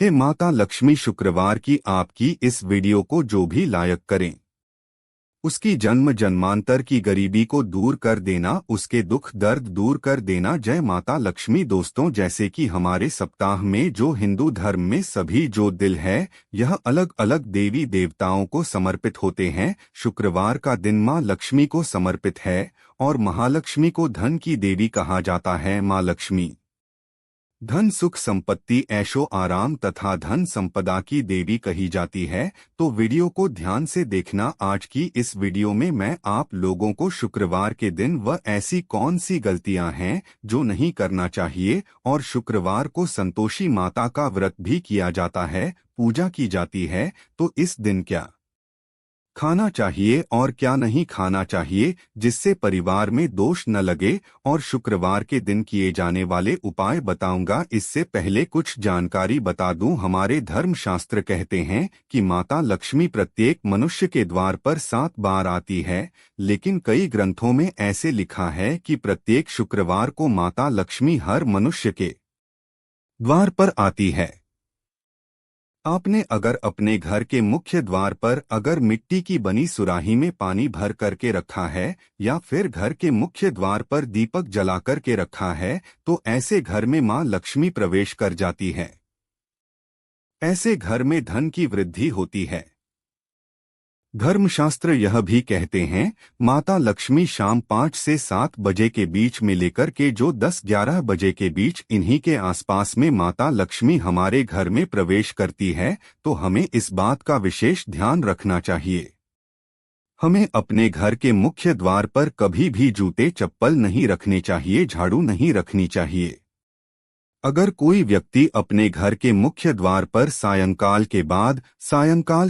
हे माता लक्ष्मी, शुक्रवार की आपकी इस वीडियो को जो भी लायक करें, उसकी जन्म जन्मांतर की गरीबी को दूर कर देना, उसके दुख दर्द दूर कर देना। जय माता लक्ष्मी। दोस्तों, जैसे कि हमारे सप्ताह में जो हिंदू धर्म में सभी जो दिल है, यह अलग अलग देवी देवताओं को समर्पित होते हैं। शुक्रवार का दिन माँ लक्ष्मी को समर्पित है और महालक्ष्मी को धन की देवी कहा जाता है। माँ लक्ष्मी धन, सुख, संपत्ति, ऐशो आराम तथा धन संपदा की देवी कही जाती है। तो वीडियो को ध्यान से देखना। आज की इस वीडियो में मैं आप लोगों को शुक्रवार के दिन वह ऐसी कौन सी गलतियां हैं जो नहीं करना चाहिए, और शुक्रवार को संतोषी माता का व्रत भी किया जाता है, पूजा की जाती है, तो इस दिन क्या खाना चाहिए और क्या नहीं खाना चाहिए जिससे परिवार में दोष न लगे, और शुक्रवार के दिन किए जाने वाले उपाय बताऊंगा। इससे पहले कुछ जानकारी बता दूं। हमारे धर्मशास्त्र कहते हैं कि माता लक्ष्मी प्रत्येक मनुष्य के द्वार पर 7 बार आती है, लेकिन कई ग्रंथों में ऐसे लिखा है कि प्रत्येक शुक्रवार को माता लक्ष्मी हर मनुष्य के द्वार पर आती है। आपने अगर अपने घर के मुख्य द्वार पर अगर मिट्टी की बनी सुराही में पानी भर करके रखा है, या फिर घर के मुख्य द्वार पर दीपक जला करके रखा है, तो ऐसे घर में मां लक्ष्मी प्रवेश कर जाती है। ऐसे घर में धन की वृद्धि होती है। धर्मशास्त्र यह भी कहते हैं, माता लक्ष्मी शाम 5 से 7 बजे के बीच में लेकर के जो 10-11 बजे के बीच, इन्हीं के आसपास में माता लक्ष्मी हमारे घर में प्रवेश करती है। तो हमें इस बात का विशेष ध्यान रखना चाहिए। हमें अपने घर के मुख्य द्वार पर कभी भी जूते चप्पल नहीं रखने चाहिए, झाड़ू नहीं रखनी चाहिए। अगर कोई व्यक्ति अपने घर के मुख्य द्वार पर सायंकाल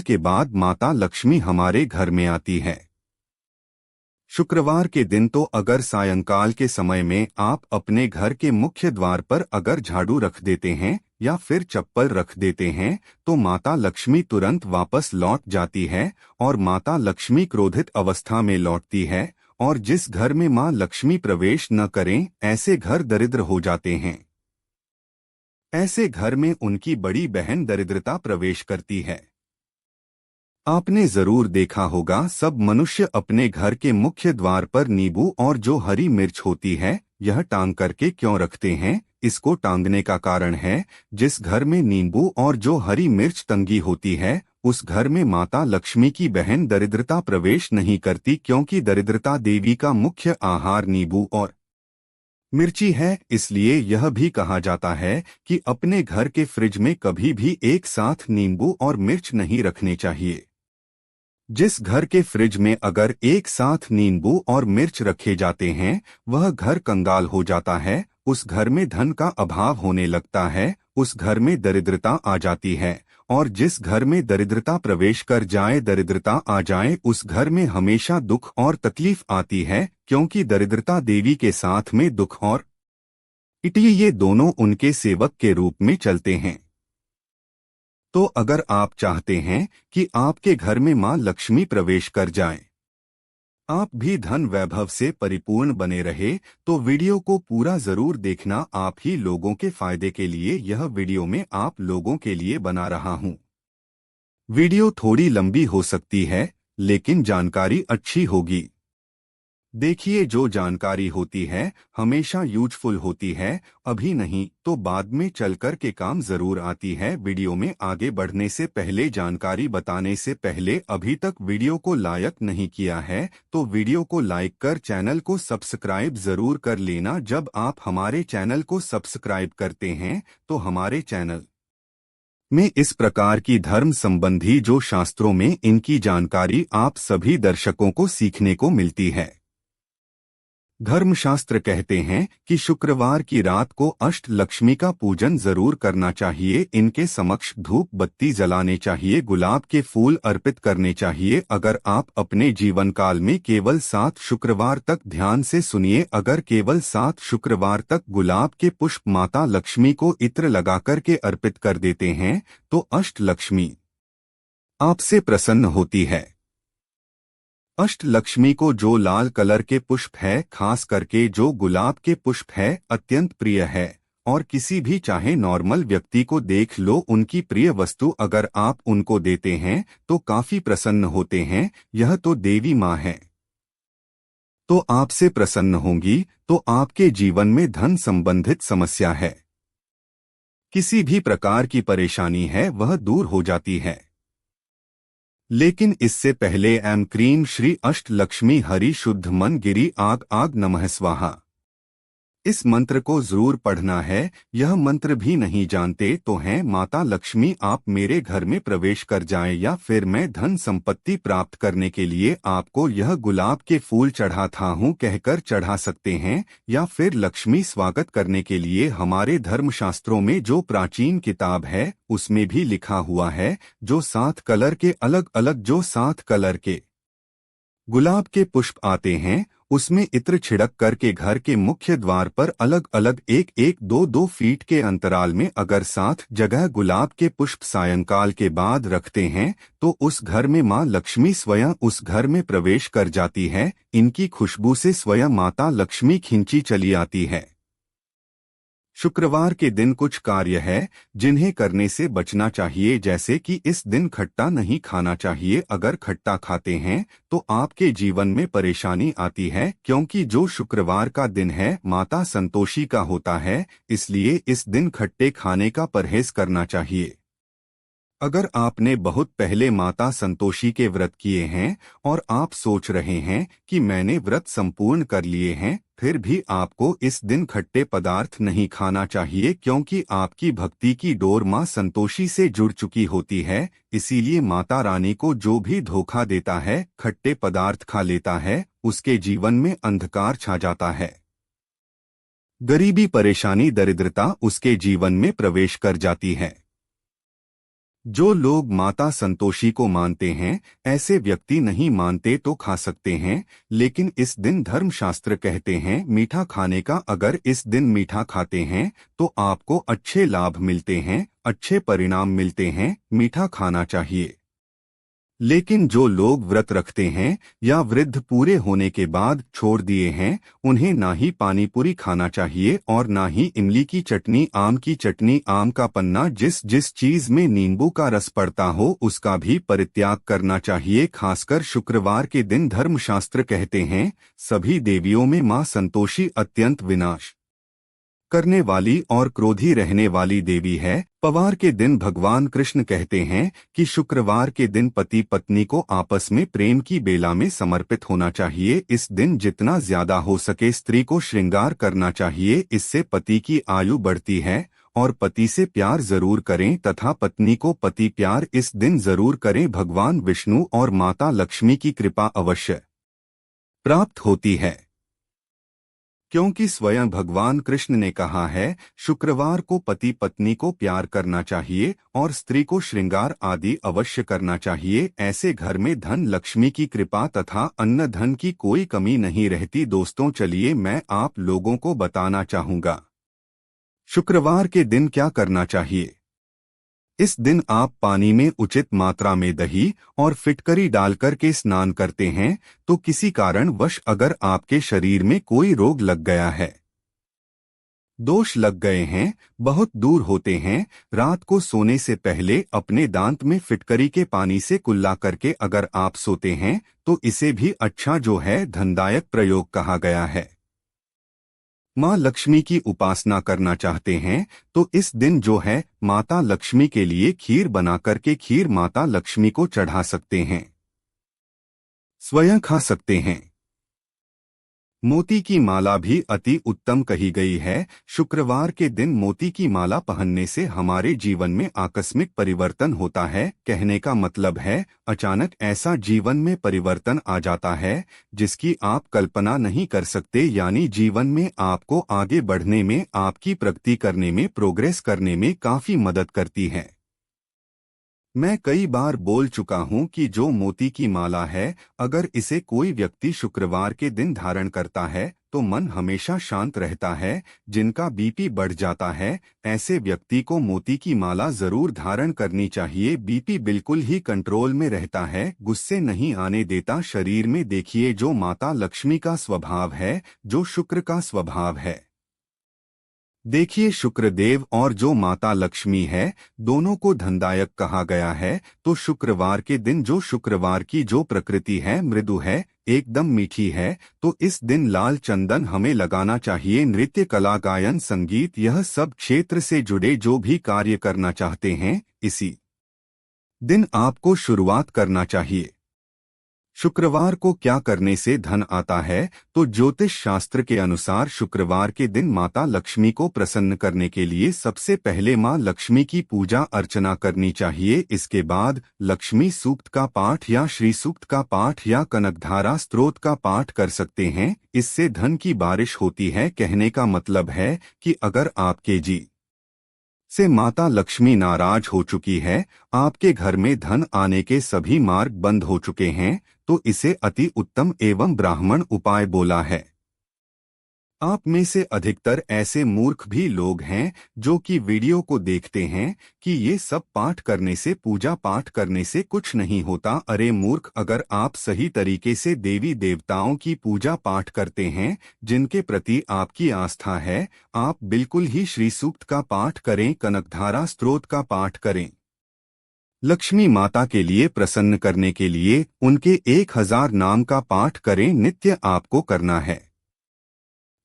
के बाद माता लक्ष्मी हमारे घर में आती है। शुक्रवार के दिन तो अगर सायंकाल के समय में आप अपने घर के मुख्य द्वार पर अगर झाड़ू रख देते हैं या फिर चप्पल रख देते हैं, तो माता लक्ष्मी तुरंत वापस लौट जाती है और माता लक्ष्मी क्रोधित अवस्था में लौटती है। और जिस घर में मां लक्ष्मी प्रवेश न करें, ऐसे घर दरिद्र हो जाते हैं। ऐसे घर में उनकी बड़ी बहन दरिद्रता प्रवेश करती है। आपने जरूर देखा होगा, सब मनुष्य अपने घर के मुख्य द्वार पर नींबू और जो हरी मिर्च होती है, यह टांग करके क्यों रखते हैं। इसको टांगने का कारण है, जिस घर में नींबू और जो हरी मिर्च तंगी होती है, उस घर में माता लक्ष्मी की बहन दरिद्रता प्रवेश नहीं करती, क्योंकि दरिद्रता देवी का मुख्य आहार नींबू और मिर्ची है। इसलिए यह भी कहा जाता है कि अपने घर के फ्रिज में कभी भी एक साथ नींबू और मिर्च नहीं रखने चाहिए। जिस घर के फ्रिज में अगर एक साथ नींबू और मिर्च रखे जाते हैं, वह घर कंगाल हो जाता है, उस घर में धन का अभाव होने लगता है, उस घर में दरिद्रता आ जाती है। और जिस घर में दरिद्रता प्रवेश कर जाए, दरिद्रता आ जाए, उस घर में हमेशा दुख और तकलीफ आती है, क्योंकि दरिद्रता देवी के साथ में दुख और इटली, ये दोनों उनके सेवक के रूप में चलते हैं। तो अगर आप चाहते हैं कि आपके घर में मां लक्ष्मी प्रवेश कर जाए, आप भी धन वैभव से परिपूर्ण बने रहे, तो वीडियो को पूरा जरूर देखना। आप ही लोगों के फायदे के लिए यह वीडियो मैं आप लोगों के लिए बना रहा हूं। वीडियो थोड़ी लंबी हो सकती है, लेकिन जानकारी अच्छी होगी। देखिए, जो जानकारी होती है हमेशा यूजफुल होती है, अभी नहीं तो बाद में चलकर के काम जरूर आती है। वीडियो में आगे बढ़ने से पहले, जानकारी बताने से पहले, अभी तक वीडियो को लाइक नहीं किया है तो वीडियो को लाइक कर चैनल को सब्सक्राइब जरूर कर लेना। जब आप हमारे चैनल को सब्सक्राइब करते हैं तो हमारे चैनल में इस प्रकार की धर्म संबंधी जो शास्त्रों में इनकी जानकारी आप सभी दर्शकों को सीखने को मिलती है। धर्मशास्त्र कहते हैं कि शुक्रवार की रात को अष्ट लक्ष्मी का पूजन जरूर करना चाहिए। इनके समक्ष धूप बत्ती जलाने चाहिए, गुलाब के फूल अर्पित करने चाहिए। अगर आप अपने जीवन काल में केवल 7 शुक्रवार तक, ध्यान से सुनिए, अगर केवल 7 शुक्रवार तक गुलाब के पुष्प माता लक्ष्मी को इत्र लगाकर के अर्पित कर देते हैं, तो अष्ट लक्ष्मी आपसे प्रसन्न होती है। अष्ट लक्ष्मी को जो लाल कलर के पुष्प है, खास करके जो गुलाब के पुष्प है, अत्यंत प्रिय है। और किसी भी चाहे नॉर्मल व्यक्ति को देख लो, उनकी प्रिय वस्तु अगर आप उनको देते हैं तो काफी प्रसन्न होते हैं। यह तो देवी माँ है, तो आपसे प्रसन्न होंगी। तो आपके जीवन में धन संबंधित समस्या है, किसी भी प्रकार की परेशानी है, वह दूर हो जाती है। लेकिन इससे पहले ऐं क्रीं श्री अष्ट लक्ष्मी हरि शुद्ध मन गिरी आग आग नमः स्वाहा, इस मंत्र को जरूर पढ़ना है। यह मंत्र भी नहीं जानते तो हैं माता लक्ष्मी आप मेरे घर में प्रवेश कर जाएं, या फिर मैं धन संपत्ति प्राप्त करने के लिए आपको यह गुलाब के फूल चढ़ाता हूँ कहकर चढ़ा सकते हैं। या फिर लक्ष्मी स्वागत करने के लिए हमारे धर्मशास्त्रों में जो प्राचीन किताब है उसमें भी लिखा हुआ है, जो 7 कलर के अलग अलग जो 7 कलर के गुलाब के पुष्प आते हैं उसमें इत्र छिड़क करके घर के मुख्य द्वार पर अलग अलग 1-1, 2-2 फीट के अंतराल में अगर 7 जगह गुलाब के पुष्प सायंकाल के बाद रखते हैं तो उस घर में माँ लक्ष्मी स्वयं उस घर में प्रवेश कर जाती है। इनकी खुशबू से स्वयं माता लक्ष्मी खिंची चली आती है। शुक्रवार के दिन कुछ कार्य है जिन्हें करने से बचना चाहिए, जैसे कि इस दिन खट्टा नहीं खाना चाहिए। अगर खट्टा खाते हैं तो आपके जीवन में परेशानी आती है, क्योंकि जो शुक्रवार का दिन है माता संतोषी का होता है, इसलिए इस दिन खट्टे खाने का परहेज करना चाहिए। अगर आपने बहुत पहले माता संतोषी के व्रत किए हैं और आप सोच रहे हैं कि मैंने व्रत संपूर्ण कर लिए हैं, फिर भी आपको इस दिन खट्टे पदार्थ नहीं खाना चाहिए, क्योंकि आपकी भक्ति की डोर मां संतोषी से जुड़ चुकी होती है। इसीलिए माता रानी को जो भी धोखा देता है, खट्टे पदार्थ खा लेता है, उसके जीवन में अंधकार छा जाता है। गरीबी, परेशानी, दरिद्रता उसके जीवन में प्रवेश कर जाती है। जो लोग माता संतोषी को मानते हैं, ऐसे व्यक्ति नहीं मानते तो खा सकते हैं, लेकिन इस दिन धर्मशास्त्र कहते हैं मीठा खाने का। अगर इस दिन मीठा खाते हैं तो आपको अच्छे लाभ मिलते हैं, अच्छे परिणाम मिलते हैं। मीठा खाना चाहिए। लेकिन जो लोग व्रत रखते हैं या वृद्ध पूरे होने के बाद छोड़ दिए हैं, उन्हें ना ही पानी पूरी खाना चाहिए और ना ही इमली की चटनी, आम की चटनी, आम का पन्ना, जिस जिस चीज में नींबू का रस पड़ता हो उसका भी परित्याग करना चाहिए। खासकर शुक्रवार के दिन धर्मशास्त्र कहते हैं सभी देवियों में मां संतोषी अत्यंत विनाश करने वाली और क्रोधी रहने वाली देवी है। पवार के दिन भगवान कृष्ण कहते हैं कि शुक्रवार के दिन पति पत्नी को आपस में प्रेम की बेला में समर्पित होना चाहिए। इस दिन जितना ज्यादा हो सके स्त्री को श्रृंगार करना चाहिए, इससे पति की आयु बढ़ती है। और पति से प्यार जरूर करें तथा पत्नी को पति प्यार इस दिन जरूर करें। भगवान विष्णु और माता लक्ष्मी की कृपा अवश्य प्राप्त होती है, क्योंकि स्वयं भगवान कृष्ण ने कहा है शुक्रवार को पति पत्नी को प्यार करना चाहिए और स्त्री को श्रृंगार आदि अवश्य करना चाहिए। ऐसे घर में धन लक्ष्मी की कृपा तथा अन्न धन की कोई कमी नहीं रहती। दोस्तों चलिए मैं आप लोगों को बताना चाहूँगा शुक्रवार के दिन क्या करना चाहिए। इस दिन आप पानी में उचित मात्रा में दही और फिटकरी डालकर के स्नान करते हैं तो किसी कारणवश अगर आपके शरीर में कोई रोग लग गया है, दोष लग गए हैं, बहुत दूर होते हैं। रात को सोने से पहले अपने दांत में फिटकरी के पानी से कुल्ला करके अगर आप सोते हैं तो इसे भी अच्छा जो है धनदायक प्रयोग कहा गया है। माँ लक्ष्मी की उपासना करना चाहते हैं तो इस दिन जो है माता लक्ष्मी के लिए खीर बना करके खीर माता लक्ष्मी को चढ़ा सकते हैं, स्वयं खा सकते हैं। मोती की माला भी अति उत्तम कही गई है। शुक्रवार के दिन मोती की माला पहनने से हमारे जीवन में आकस्मिक परिवर्तन होता है। कहने का मतलब है अचानक ऐसा जीवन में परिवर्तन आ जाता है जिसकी आप कल्पना नहीं कर सकते, यानी जीवन में आपको आगे बढ़ने में, आपकी प्रगति करने में, प्रोग्रेस करने में काफी मदद करती है। मैं कई बार बोल चुका हूं कि जो मोती की माला है, अगर इसे कोई व्यक्ति शुक्रवार के दिन धारण करता है तो मन हमेशा शांत रहता है। जिनका बीपी बढ़ जाता है ऐसे व्यक्ति को मोती की माला जरूर धारण करनी चाहिए। बीपी बिल्कुल ही कंट्रोल में रहता है, गुस्से नहीं आने देता शरीर में। देखिए जो माता लक्ष्मी का स्वभाव है, जो शुक्र का स्वभाव है, देखिए, शुक्रदेव और जो माता लक्ष्मी है, दोनों को धनदायक कहा गया है। तो शुक्रवार के दिन शुक्रवार की जो प्रकृति है मृदु है, एकदम मीठी है, तो इस दिन लाल चंदन हमें लगाना चाहिए। नृत्य, कला, गायन, संगीत, यह सब क्षेत्र से जुड़े जो भी कार्य करना चाहते हैं, इसी दिन आपको शुरुआत करना चाहिए। शुक्रवार को क्या करने से धन आता है? तो ज्योतिष शास्त्र के अनुसार शुक्रवार के दिन माता लक्ष्मी को प्रसन्न करने के लिए सबसे पहले मां लक्ष्मी की पूजा अर्चना करनी चाहिए। इसके बाद लक्ष्मी सूक्त का पाठ या श्री सूक्त का पाठ या कनकधारा स्तोत्र का पाठ कर सकते हैं। इससे धन की बारिश होती है। कहने का मतलब है कि अगर आपके जी से माता लक्ष्मी नाराज हो चुकी है, आपके घर में धन आने के सभी मार्ग बंद हो चुके हैं, तो इसे अति उत्तम एवं ब्राह्मण उपाय बोला है। आप में से अधिकतर ऐसे मूर्ख भी लोग हैं जो कि वीडियो को देखते हैं कि ये सब पाठ करने से, पूजा पाठ करने से कुछ नहीं होता। अरे मूर्ख, अगर आप सही तरीके से देवी देवताओं की पूजा पाठ करते हैं, जिनके प्रति आपकी आस्था है, आप बिल्कुल ही श्री सूक्त का पाठ करें, कनकधारा स्तोत्र का पाठ करें। लक्ष्मी माता के लिए प्रसन्न करने के लिए उनके 1000 नाम का पाठ करें, नित्य आपको करना है।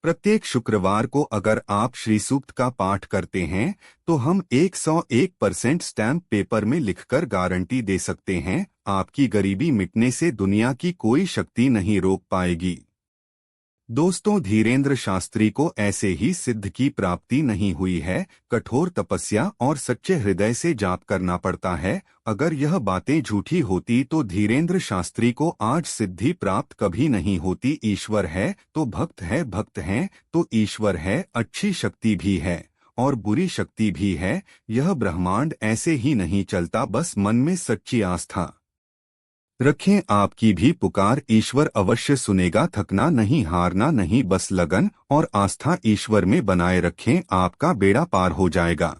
प्रत्येक शुक्रवार को अगर आप श्री सूक्त का पाठ करते हैं तो हम 101% स्टैम्प पेपर में लिखकर गारंटी दे सकते हैं, आपकी गरीबी मिटने से दुनिया की कोई शक्ति नहीं रोक पाएगी। दोस्तों, धीरेन्द्र शास्त्री को ऐसे ही सिद्ध की प्राप्ति नहीं हुई है। कठोर तपस्या और सच्चे हृदय से जाप करना पड़ता है। अगर यह बातें झूठी होती तो धीरेन्द्र शास्त्री को आज सिद्धि प्राप्त कभी नहीं होती। ईश्वर है तो भक्त है, भक्त हैं तो ईश्वर है। अच्छी शक्ति भी है और बुरी शक्ति भी है। यह ब्रह्मांड ऐसे ही नहीं चलता। बस मन में सच्ची आस्था रखें, आपकी भी पुकार ईश्वर अवश्य सुनेगा। थकना नहीं, हारना नहीं, बस लगन और आस्था ईश्वर में बनाए रखें, आपका बेड़ा पार हो जाएगा।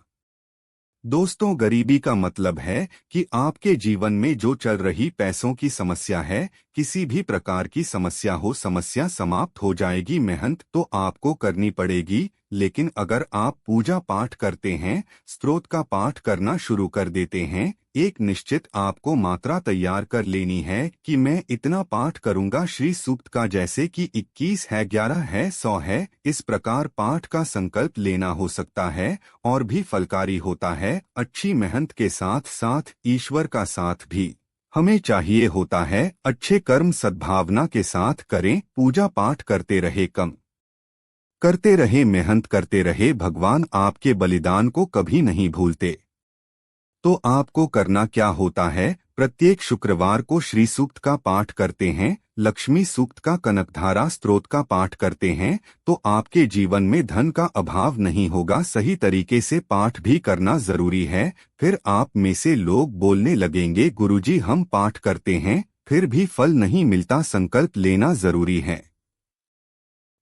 दोस्तों, गरीबी का मतलब है कि आपके जीवन में जो चल रही पैसों की समस्या है, किसी भी प्रकार की समस्या हो, समस्या समाप्त हो जाएगी। मेहनत तो आपको करनी पड़ेगी, लेकिन अगर आप पूजा पाठ करते हैं, स्तोत्र का पाठ करना शुरू कर देते हैं, एक निश्चित आपको मात्रा तैयार कर लेनी है कि मैं इतना पाठ करूंगा श्री सूक्त का, जैसे कि 21 है, 11 है, 100 है। इस प्रकार पाठ का संकल्प लेना हो सकता है और भी फलकारी होता है। अच्छी मेहनत के साथ साथ ईश्वर का साथ भी हमें चाहिए होता है। अच्छे कर्म सद्भावना के साथ करें, पूजा पाठ करते रहे, कम करते रहे, मेहनत करते रहे। भगवान आपके बलिदान को कभी नहीं भूलते। तो आपको करना क्या होता है? प्रत्येक शुक्रवार को श्री सूक्त का पाठ करते हैं, लक्ष्मी सूक्त का, कनकधारा स्तोत्र का पाठ करते हैं, तो आपके जीवन में धन का अभाव नहीं होगा। सही तरीके से पाठ भी करना जरूरी है। फिर आप में से लोग बोलने लगेंगे, गुरुजी हम पाठ करते हैं फिर भी फल नहीं मिलता। संकल्प लेना जरूरी है।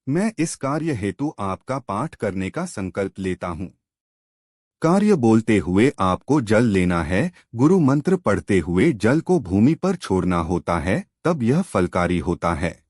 मैं इस कार्य हेतु आपका पाठ करने का संकल्प लेता हूँ। कार्य बोलते हुए आपको जल लेना है, गुरु मंत्र पढ़ते हुए जल को भूमि पर छोड़ना होता है, तब यह फलकारी होता है।